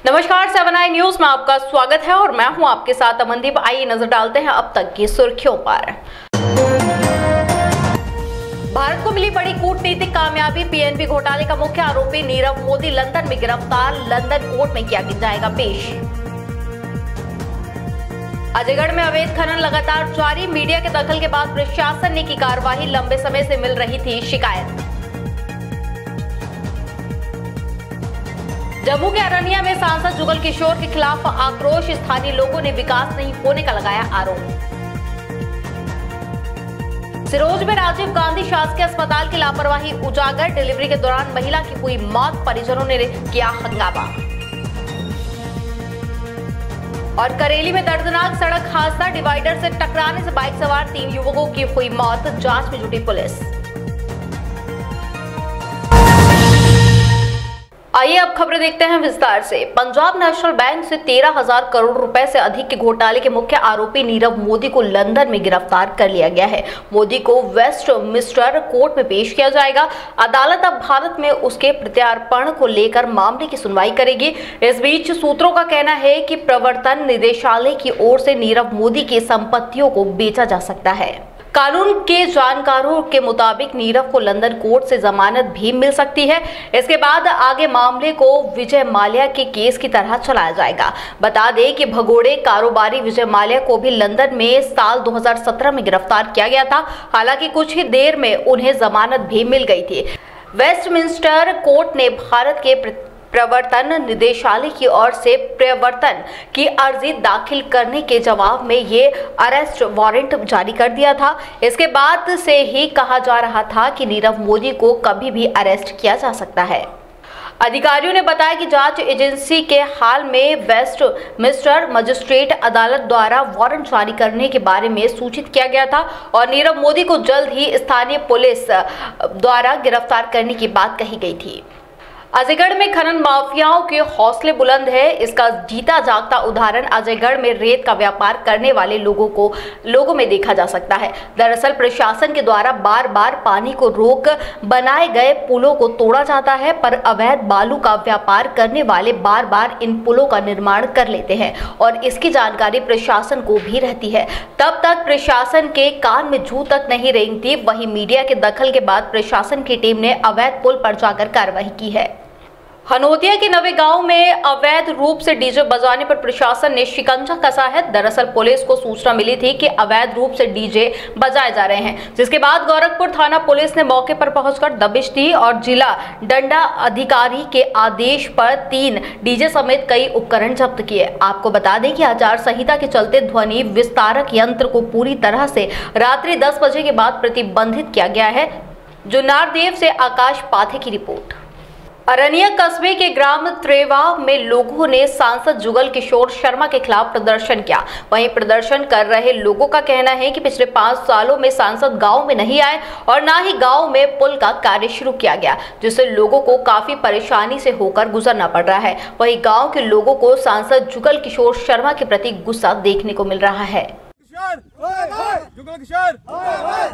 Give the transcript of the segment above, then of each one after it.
नमस्कार, 7 आई न्यूज में आपका स्वागत है और मैं हूं आपके साथ अमनदीप। आइए नजर डालते हैं अब तक की सुर्खियों पर। भारत को मिली बड़ी कूटनीतिक कामयाबी। पीएनबी घोटाले का मुख्य आरोपी नीरव मोदी लंदन में गिरफ्तार, लंदन कोर्ट में किया जाएगा पेश। अजयगढ़ में अवैध खनन लगातार जारी, मीडिया के दखल के बाद प्रशासन ने की कार्रवाई, लंबे समय से मिल रही थी शिकायत। जम्मू के अरनिया में सांसद जुगल किशोर के खिलाफ आक्रोश, स्थानीय लोगों ने विकास नहीं होने का लगाया आरोप। सिरोंज में राजीव गांधी शासकीय अस्पताल की लापरवाही उजागर, डिलीवरी के दौरान महिला की हुई मौत, परिजनों ने किया हंगामा। और करेली में दर्दनाक सड़क हादसा, डिवाइडर से टकराने से बाइक सवार 3 युवकों की हुई मौत, जांच में जुटी पुलिस। आइए अब खबरें देखते हैं विस्तार से। पंजाब नेशनल बैंक से 13,000 करोड़ रुपए से अधिक के घोटाले के मुख्य आरोपी नीरव मोदी को लंदन में गिरफ्तार कर लिया गया है। मोदी को वेस्टमिंस्टर कोर्ट में पेश किया जाएगा। अदालत अब भारत में उसके प्रत्यार्पण को लेकर मामले की सुनवाई करेगी। इस बीच सूत्रों का कहना है कि प्रवर्तन निदेशालय की ओर से नीरव मोदी की संपत्तियों को बेचा जा सकता है। कानून के जानकारों के मुताबिक नीरव को लंदन कोर्ट से जमानत भी मिल सकती है। इसके बाद आगे मामले को विजय माल्या के केस की तरह चलाया जाएगा। बता दें कि भगोड़े कारोबारी विजय माल्या को भी लंदन में साल 2017 में गिरफ्तार किया गया था। हालांकि कुछ ही देर में उन्हें जमानत भी मिल गई थी। वेस्टमिंस्टर कोर्ट ने भारत के प्रवर्तन निदेशालय की ओर से प्रवर्तन की अर्जी दाखिल करने के जवाब में ये अरेस्ट वारंट जारी कर दिया था। इसके बाद से ही कहा जा रहा था कि नीरव मोदी को कभी भी अरेस्ट किया जा सकता है। अधिकारियों ने बताया कि जांच एजेंसी के हाल में वेस्टमिंस्टर मजिस्ट्रेट अदालत द्वारा वारंट जारी करने के बारे में सूचित किया गया था और नीरव मोदी को जल्द ही स्थानीय पुलिस द्वारा गिरफ्तार करने की बात कही गई थी। अजयगढ़ में खनन माफियाओं के हौसले बुलंद है। इसका जीता जागता उदाहरण अजयगढ़ में रेत का व्यापार करने वाले लोगों में देखा जा सकता है। दरअसल प्रशासन के द्वारा बार बार पानी को रोक बनाए गए पुलों को तोड़ा जाता है, पर अवैध बालू का व्यापार करने वाले बार बार इन पुलों का निर्माण कर लेते हैं और इसकी जानकारी प्रशासन को भी रहती है। तब तक प्रशासन के कान में जू तक नहीं रेंगती। वहीं मीडिया के दखल के बाद प्रशासन की टीम ने अवैध पुल पर जाकर कार्रवाई की है। हनोदिया के नवे गांव में अवैध रूप से डीजे बजाने पर प्रशासन ने शिकंजा कसा है। दरअसल पुलिस को सूचना मिली थी कि अवैध रूप से डीजे बजाए जा रहे हैं, जिसके बाद गोरखपुर थाना पुलिस ने मौके पर पहुंचकर दबिश दी और जिला दंडा अधिकारी के आदेश पर 3 डीजे समेत कई उपकरण जब्त किए। आपको बता दें कि आचार संहिता के चलते ध्वनि विस्तारक यंत्र को पूरी तरह से रात्रि 10 बजे के बाद प्रतिबंधित किया गया है। जुन्नारदेव से आकाश पाथे की रिपोर्ट। अरनिया कस्बे के ग्राम त्रेवा में लोगों ने सांसद जुगल किशोर शर्मा के खिलाफ प्रदर्शन किया। वहीं प्रदर्शन कर रहे लोगों का कहना है कि पिछले 5 सालों में सांसद गांव में नहीं आए और न ही गांव में पुल का कार्य शुरू किया गया, जिससे लोगों को काफी परेशानी से होकर गुजरना पड़ रहा है। वहीं गांव के लोगों को सांसद जुगल किशोर शर्मा के प्रति गुस्सा देखने को मिल रहा है। Jugal Kishore,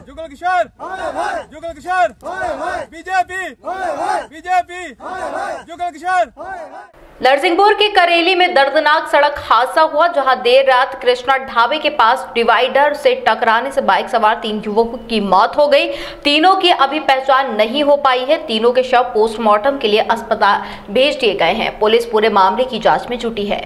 Jugal Kishore, Jugal Kishore, BJP, BJP, Jugal Kishore. नरसिंहपुर के करेली में दर्दनाक सड़क हादसा हुआ, जहां देर रात कृष्णा ढाबे के पास डिवाइडर से टकराने से बाइक सवार 3 युवकों की मौत हो गई। तीनों की अभी पहचान नहीं हो पाई है। तीनों के शव पोस्टमार्टम के लिए अस्पताल भेज दिए गए हैं। पुलिस पूरे मामले की जांच में जुटी है।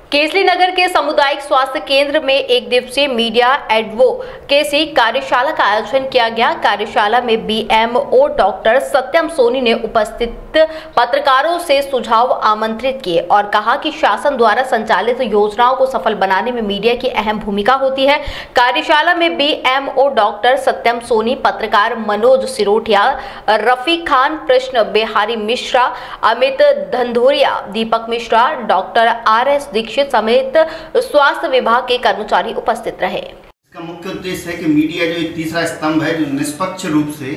केसली नगर के सामुदायिक स्वास्थ्य केंद्र में एक दिवसीय मीडिया एडवोकेसी कार्यशाला का आयोजन किया गया। कार्यशाला में बीएमओ डॉक्टर सत्यम सोनी ने उपस्थित पत्रकारों से सुझाव आमंत्रित किए और कहा कि शासन द्वारा संचालित योजनाओं को सफल बनाने में मीडिया की अहम भूमिका होती है। कार्यशाला में बीएमओ डॉक्टर सत्यम सोनी, पत्रकार मनोज सिरोठिया, रफीक खान, कृष्ण बिहारी मिश्रा, अमित धंधोरिया, दीपक मिश्रा, डॉक्टर RS दीक्षित समेत स्वास्थ्य विभाग के कर्मचारी उपस्थित रहे। इसका मुख्य उद्देश्य है कि मीडिया जो एक तीसरा स्तंभ है, जो निष्पक्ष रूप से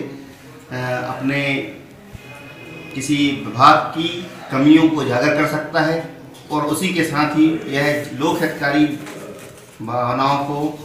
अपने किसी विभाग की कमियों को उजागर कर सकता है और उसी के साथ ही यह लोक हितकारी भावनाओं को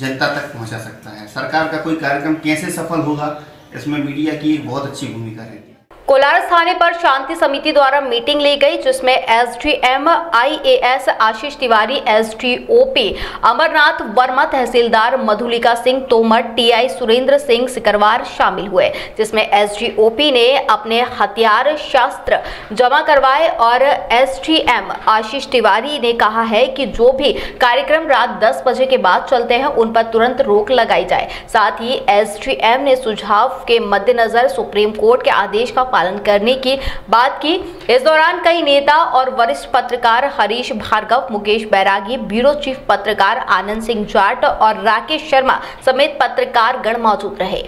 जनता तक पहुंचा सकता है। सरकार का कोई कार्यक्रम कैसे सफल होगा, इसमें मीडिया की एक बहुत अच्छी भूमिका रहती है। कोलारस थाने पर शांति समिति द्वारा मीटिंग ली गई, जिसमें एसडीएम IAS आशीष तिवारी, SDOP अमरनाथ वर्मा, तहसीलदार मधुलिका सिंह तोमर, TI सुरेंद्र सिंह सिकरवार शामिल हुए, जिसमें SDOP ने अपने हथियार शस्त्र जमा करवाए और SDM आशीष तिवारी ने कहा है कि जो भी कार्यक्रम रात 10 बजे के बाद चलते हैं उन पर तुरंत रोक लगाई जाए। साथ ही SDM ने सुझाव के मद्देनजर सुप्रीम कोर्ट के आदेश का पालन करने की बात की। इस दौरान कई नेता और वरिष्ठ पत्रकार हरीश भार्गव, मुकेश बैरागी, ब्यूरो चीफ पत्रकार आनंद सिंह जाट और राकेश शर्मा समेत पत्रकार गण मौजूद रहे।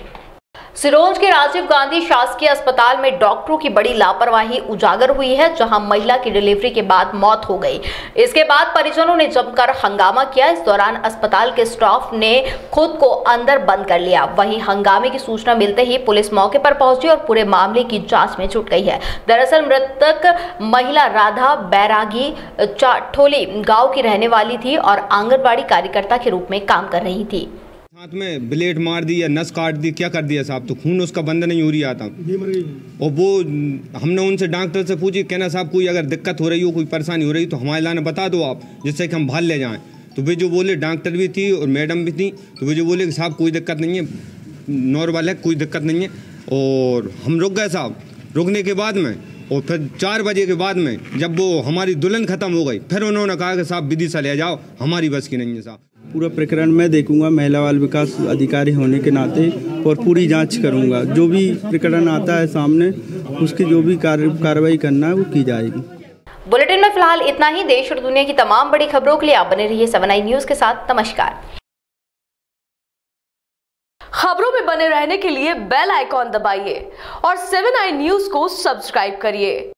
सिरोंज के राजीव गांधी शासकीय अस्पताल में डॉक्टरों की बड़ी लापरवाही उजागर हुई है, जहां महिला की डिलीवरी के बाद मौत हो गई। इसके बाद परिजनों ने जमकर हंगामा किया। इस दौरान अस्पताल के स्टाफ ने खुद को अंदर बंद कर लिया। वहीं हंगामे की सूचना मिलते ही पुलिस मौके पर पहुंची और पूरे मामले की जांच में जुट गई है। दरअसल मृतक महिला राधा बैरागी चाठोली गांव की रहने वाली थी और आंगनबाड़ी कार्यकर्ता के रूप में काम कर रही थी। हाथ में ब्लेड मार दी या नस काट दी, क्या कर दिया साहब, तो खून उसका बंद नहीं हो रहा था। और वो हमने उनसे डॉक्टर से पूछी, कहना साहब कोई अगर दिक्कत हो रही हो, कोई परेशानी हो रही तो हमारे लाने बता दो आप, जिससे कि हम भाल ले जाएं। तो वे जो बोले, डॉक्टर भी थी और मैडम भी थी, तो वे जो बोले कि साहब कोई दिक्कत नहीं है, नॉर्मल है, कोई दिक्कत नहीं है। और हम रुक गए साहब। रुकने के बाद में और फिर 4 बजे के बाद में जब वो हमारी दुल्हन खत्म हो गई, फिर उन्होंने कहा कि साहब विदिशा ले जाओ, हमारी बस की नहीं है साहब। पूरा प्रकरण मैं देखूंगा महिला बाल विकास अधिकारी होने के नाते, और पूरी जांच करूंगा। जो भी प्रकरण आता है सामने, उसकी जो भी कार्रवाई करना है वो की जाएगी। बुलेटिन में फिलहाल इतना ही। देश और दुनिया की तमाम बड़ी खबरों के लिए आप बने रहिए 7i न्यूज के साथ। नमस्कार। खबरों में बने रहने के लिए बेल आइकॉन दबाइए और 7i न्यूज को सब्सक्राइब करिए।